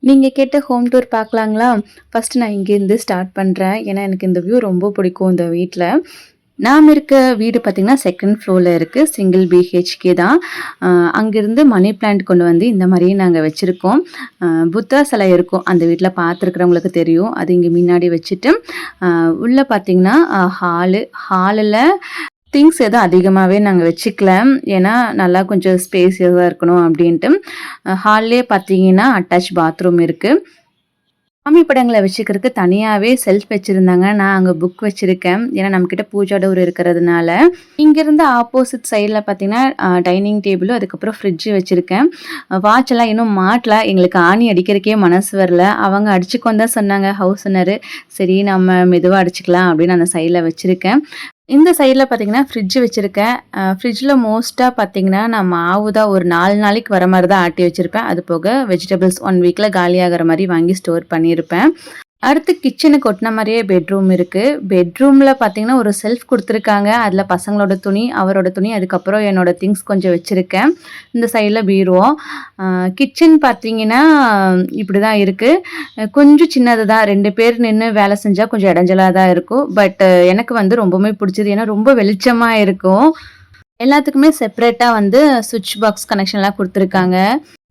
நீங்க கேட்ட home tour பார்க்கலாங்களா? First நான் இங்கேருந்து ஸ்டார்ட் பண்றேன். ஏன்னா, எனக்கு இந்த வியூ ரொம்ப பிடிக்கும் இந்த வீட்ல. நாம இருக்க வீடு பார்த்தீங்கன்னா, 2ண்ட் ஃப்ளோர்ல இருக்கு. சிங்கிள் பிஹெச்கே தான். அ அங்கிருந்து மணி பிளான்ட் கொண்டு வந்து இந்த மாரி நாங்க வச்சிருக்கோம். புத்தா சிலை இருக்கும். அந்த வீட்ல பார்த்துருக்கிறவங்களுக்கு தெரியும். அது இங்க முன்னாடி வச்சுட்டு, அ உள்ள பார்த்தீங்கன்னா, ஹாலுல திங்ஸ் எதுவும் அதிகமாவே நாங்க வச்சுக்கல. ஏன்னா, நல்லா கொஞ்சம் ஸ்பேசியஸா இருக்கணும் அப்டின்ட்டு. ஹால்லயே பார்த்தீங்கன்னா, அட்டாச் பாத்ரூம் இருக்கு. சாமி படங்கள வச்சுக்கிறதுக்கு தனியாவே செல்ஃப் வச்சிருந்தாங்க. நான் அங்க புக் வச்சிருக்கேன். ஏன்னா, நம்மகிட்ட பூஜா டோர் இருக்கிறதுனால. இங்கேருந்து ஆப்போசிட் சைட்ல பார்த்தீங்கன்னா, டைனிங் டேபிளும், அதுக்கப்புறம் ஃப்ரிட்ஜ் வச்சிருக்கேன். வாட்ச்லாம் இன்னும் மாட்டல. எங்களுக்கு ஆணி அடிக்கிறதுக்கே மனசு வரல. அவங்க அடிச்சுக்கோன்னு தான் சொன்னாங்க ஹவுஸ் ஓனரு. சரி நம்ம மெதுவா அடிச்சுக்கலாம் அப்படின்னு அந்த சைட்ல வச்சிருக்கேன். இந்த சைட்ல பார்த்தீங்கன்னா, ஃப்ரிட்ஜ் வச்சிருக்கேன். ஃப்ரிட்ஜ்ல மோஸ்ட்டா பார்த்தீங்கன்னா, நான் மாவு தான் ஒரு 4 நாளைக்கு வர மாரி தான் ஆட்டி வச்சிருப்பேன். அது போக வெஜிடபிள்ஸ் 1 வீக்ல காலியாகிற மாரி வாங்கி ஸ்டோர் பண்ணியிருப்பேன். அடுத்து கிச்சனுக்கு ஒட்டுன மாரியே பெட்ரூம் இருக்கு. பெட்ரூம்ல பார்த்தீங்கன்னா, ஒரு செல்ஃப் குடுத்துருக்காங்க. அதில பசங்களோட துணி, அவரோட துணி, அதுக்கப்புறம் என்னோட திங்ஸ் கொஞ்சம் வச்சிருக்கேன். இந்த சைட்ல பீரோ. அ கிச்சன் பார்த்தீங்கன்னா, இப்படிதான் இருக்கு. கொஞ்சம் சின்னது தான். 2 பேர் நின்னு வேலை செஞ்சா கொஞ்சம் இடைஞ்சலா தான் இருக்கும். பட் எனக்கு வந்து ரொம்பவுமே பிடிச்சது. ஏன்னா ரொம்ப வெளிச்சமா இருக்கும். எல்லாத்துக்குமே செப்பரேட்டா வந்து ஸ்விட்ச் பாக்ஸ் கனெக்ஷன்லாம் குடுத்துருக்காங்க.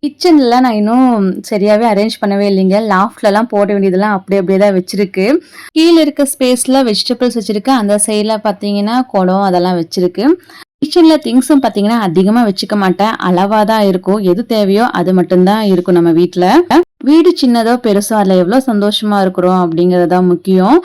கிச்சன்ல நான் இன்னும் சரியாவே அரேஞ்ச் பண்ணவே இல்லைங்க. லாஃப்ட்லலாம் போட வேண்டியதெல்லாம் அப்படியே தான் வச்சிருக்கு. கீழ இருக்க ஸ்பேஸ்ல வெஜிடபிள்ஸ் வச்சிருக்கேன். அந்த சைட்ல பார்த்தீங்கன்னா, குடம் அதெல்லாம் வச்சிருக்கு. கிச்சன்ல திங்ஸும் பார்த்தீங்கன்னா, அதிகமா வச்சுக்க மாட்டேன். அளவா தான் இருக்கும். எது தேவையோ அது மட்டும் தான் இருக்கும் நம்ம வீட்ல. வீடு சின்னதோ, பெருசோ அதில எவ்வளோ சந்தோஷமா இருக்கிறோம் அப்படிங்கிறது தான் முக்கியம்.